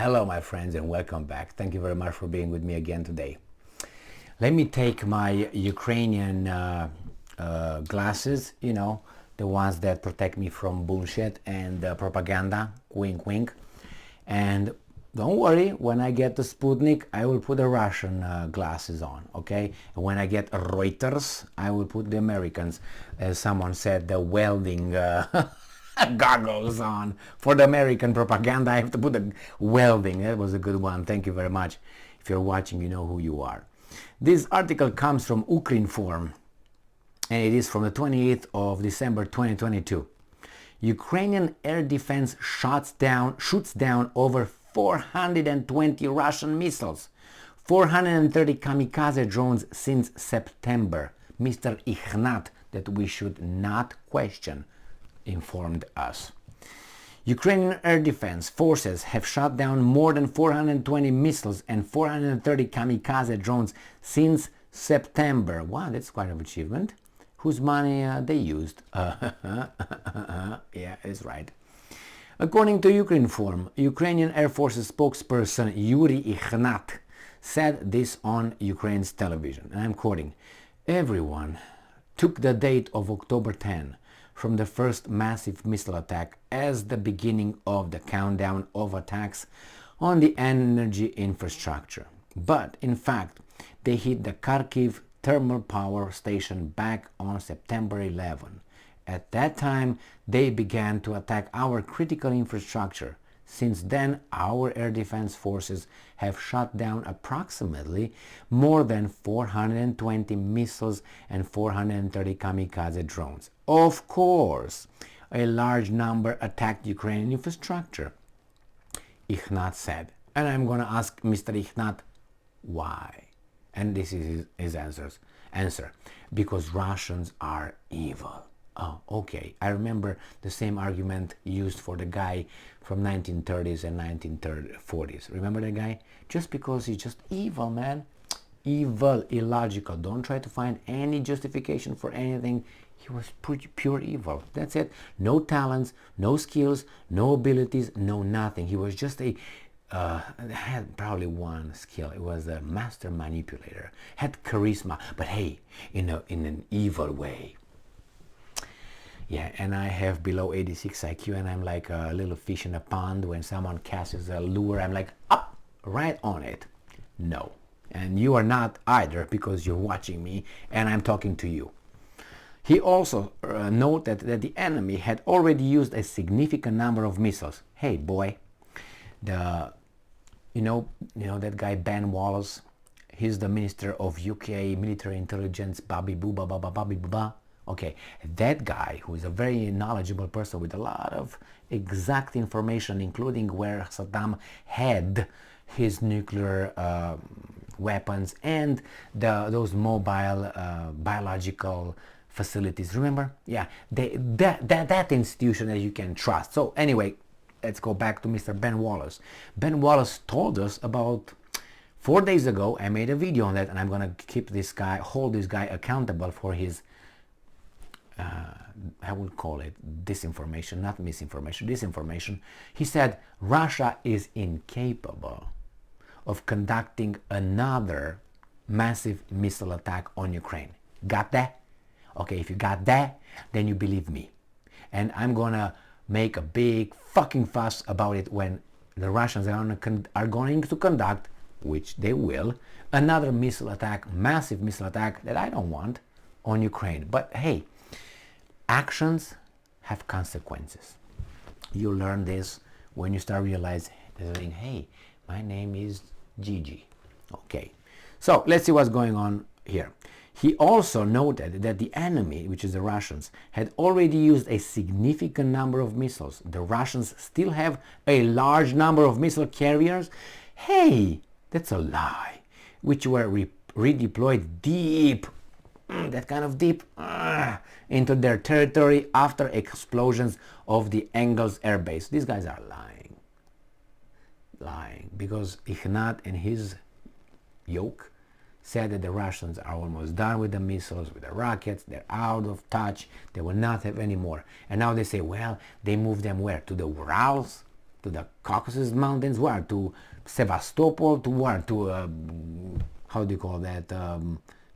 Hello my friends and welcome back. Thank you very much for being with me again today. Let me take my Ukrainian glasses, the ones that protect me from bullshit and propaganda, wink wink. And don't worry, when I get the Sputnik, I will put the Russian glasses on, okay? And when I get Reuters, I will put the Americans, as someone said, the welding goggles on. For the American propaganda, I have to put the welding. That was a good one. Thank you very much. If you're watching, you know who you are. This article comes from Ukrinform, and it is from the 28th of December 2022. Ukrainian air defense shoots down over 420 Russian missiles, 430 kamikaze drones since September. Mr. Ignat, that we should not question, informed us. Ukrainian air defense forces have shot down more than 420 missiles and 430 kamikaze drones since September. Wow, that's quite an achievement. Whose money they used? Yeah, it's right. According to Ukrinform, Ukrainian Air Forces spokesperson Yuri Ignat said this on Ukraine's television, and I'm quoting, "Everyone took the date of October 10 from the first massive missile attack as the beginning of the countdown of attacks on the energy infrastructure. But in fact, they hit the Kharkiv thermal power station back on September 11. At that time, they began to attack our critical infrastructure. Since then, our air defense forces have shot down approximately more than 420 missiles and 430 kamikaze drones. Of course, a large number attacked Ukrainian infrastructure," Ignat said. And I'm going to ask Mr. Ignat why. And this is his answer. Because Russians are evil. Oh, okay. I remember the same argument used for the guy from 1930s and 1940s. Remember that guy? Just because he's just evil, man. Evil, illogical. Don't try to find any justification for anything. He was pure evil. That's it. No talents, no skills, no abilities, no nothing. He was just had probably one skill. It was a master manipulator. Had charisma, but hey, in an evil way. Yeah, and I have below 86 IQ, and I'm like a little fish in a pond. When someone casts a lure, I'm like, up, right on it. No. And you are not either, because you're watching me, and I'm talking to you. He also noted that the enemy had already used a significant number of missiles. Hey, boy, you know that guy Ben Wallace? He's the Minister of UK Military Intelligence, Bobby Booba. Okay, that guy, who is a very knowledgeable person with a lot of exact information, including where Saddam had his nuclear weapons and those mobile biological facilities. Remember? Yeah, that institution that you can trust. So anyway, let's go back to Mr. Ben Wallace. Ben Wallace told us about 4 days ago. I made a video on that, and I'm gonna hold this guy accountable for his I would call it disinformation, not misinformation, disinformation. He said Russia is incapable of conducting another massive missile attack on Ukraine. Got that? Okay, if you got that, then you believe me. And I'm gonna make a big fucking fuss about it when the Russians are going to conduct, which they will, another missile attack, massive missile attack that I don't want on Ukraine. But hey, actions have consequences. You learn this when you start realizing, hey, my name is Gigi. Okay, so let's see what's going on here. He also noted that the enemy, which is the Russians, had already used a significant number of missiles. The Russians still have a large number of missile carriers. Hey, that's a lie, which were redeployed deep, that kind of deep, into their territory after explosions of the Engels Air Base. These guys are lying, because Ignat and his yoke said that the Russians are almost done with the missiles, with the rockets, they're out of touch, they will not have any more. And now they say, well, they moved them where? To the Urals? To the Caucasus Mountains? Where? To Sevastopol? To where? To, how do you call that,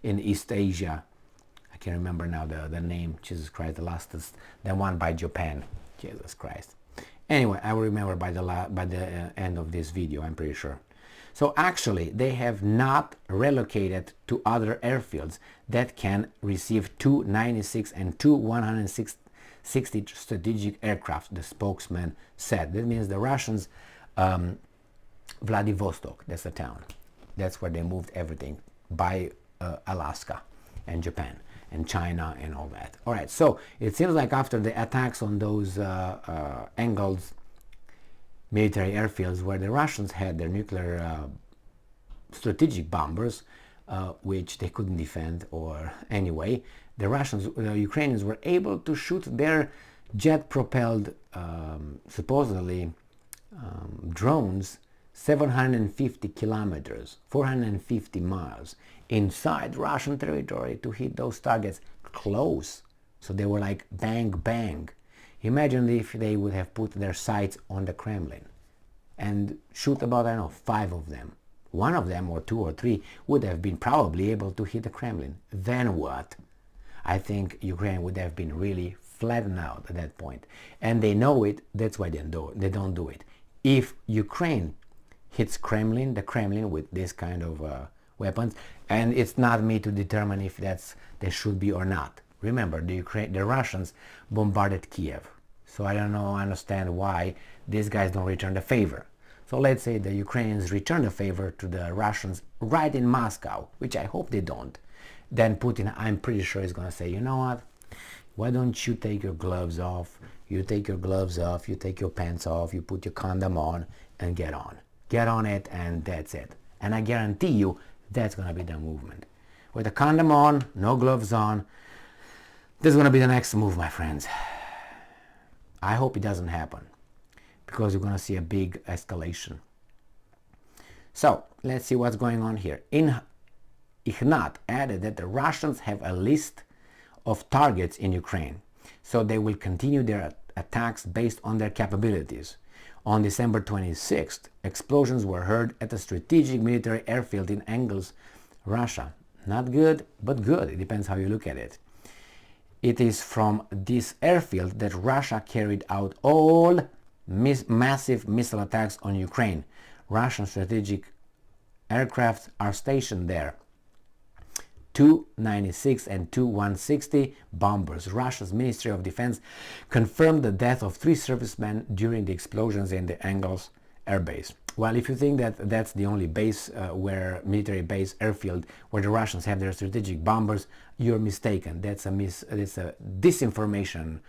in East Asia? I can't remember now the name. Jesus Christ, the one by Japan. Jesus Christ. Anyway, I will remember by the end of this video, I'm pretty sure. So actually, they have not relocated to other airfields that can receive two 96 and two 160 strategic aircraft, the spokesman said. That means the Russians, Vladivostok, that's the town. That's where they moved everything by Alaska and Japan and China and all that. All right, so it seems like after the attacks on those Engels military airfields where the Russians had their nuclear strategic bombers, which they couldn't defend, or anyway, the Ukrainians were able to shoot their jet-propelled, supposedly drones 750 kilometers, 450 miles inside Russian territory to hit those targets close. So they were like bang, bang. Imagine if they would have put their sights on the Kremlin and shoot about, I don't know, 5 of them. One of them, or 2 or 3, would have been probably able to hit the Kremlin. Then what? I think Ukraine would have been really flattened out at that point. And they know it, that's why they don't do it. If Ukraine hits the Kremlin with this kind of weapons, and it's not me to determine if they should be or not. Remember, the Russians bombarded Kiev, so I don't understand why these guys don't return the favor. So let's say the Ukrainians return the favor to the Russians right in Moscow, which I hope they don't. Then Putin, I'm pretty sure, is going to say, you know what? Why don't you take your gloves off? You take your gloves off, you take your pants off, you put your condom on, and get on. Get on it, and that's it. And I guarantee you, that's going to be the movement. With the condom on, no gloves on, this is going to be the next move, my friends. I hope it doesn't happen, because you're going to see a big escalation. So, let's see what's going on here. Ignat added that the Russians have a list of targets in Ukraine, so they will continue their attacks based on their capabilities. On December 26th, explosions were heard at a strategic military airfield in Engels, Russia. Not good, but good. It depends how you look at it. It is from this airfield that Russia carried out all massive missile attacks on Ukraine. Russian strategic aircraft are stationed there. Two 96 and two 160 bombers. Russia's Ministry of Defense confirmed the death of 3 servicemen during the explosions in the Engels air base. Well, if you think that that's the only base military base airfield where the Russians have their strategic bombers, you're mistaken. That's a disinformation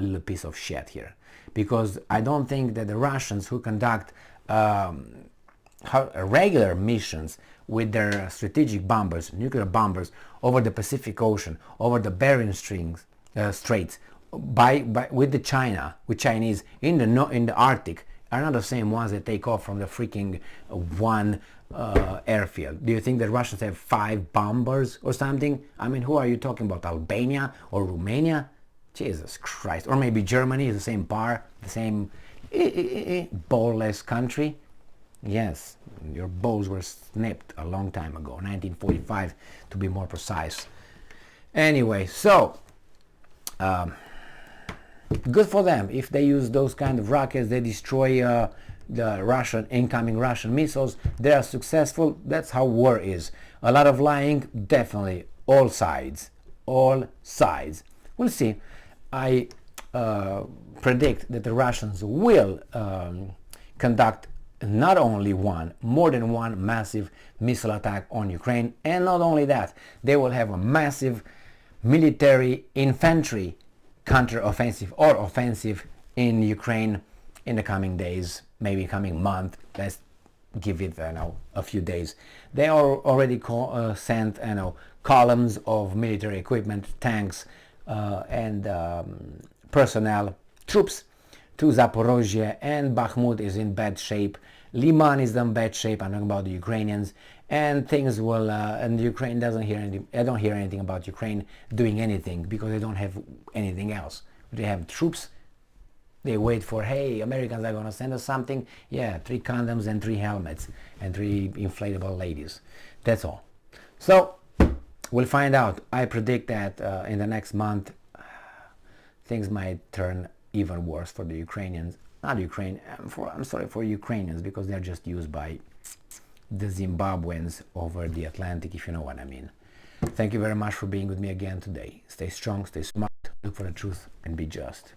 little piece of shit here, because I don't think that the Russians who conduct regular missions with their strategic bombers, nuclear bombers, over the Pacific Ocean, over the Bering Straits, with Chinese in the Arctic, are not the same ones that take off from the freaking one airfield. Do you think that Russians have 5 bombers or something? I mean, who are you talking about? Albania or Romania? Jesus Christ. Or maybe Germany is the same the same ballless country. Yes, your balls were snipped a long time ago, 1945 to be more precise. Anyway, so good for them. If they use those kind of rockets, they destroy the incoming Russian missiles. They are successful. That's how war is. A lot of lying, definitely. All sides. All sides. We'll see. I predict that the Russians will conduct not only more than one massive missile attack on Ukraine, and not only that, they will have a massive military infantry counter-offensive or offensive in Ukraine in the coming days, maybe coming month. Let's give it a few days. They are already sent columns of military equipment, tanks, and personnel, troops to Zaporozhye, and Bakhmut is in bad shape. Liman is in bad shape. I'm talking about the Ukrainians, and things will. And Ukraine doesn't hear anything. I don't hear anything about Ukraine doing anything because they don't have anything else. They have troops. They wait for, hey, Americans are going to send us something. Yeah, 3 condoms and 3 helmets and 3 inflatable ladies. That's all. So we'll find out. I predict that in the next month, things might turn even worse for the Ukrainians. Not Ukraine, I'm sorry, for Ukrainians, because they're just used by the Zimbabweans over the Atlantic, if you know what I mean. Thank you very much for being with me again today. Stay strong, stay smart, look for the truth, and be just.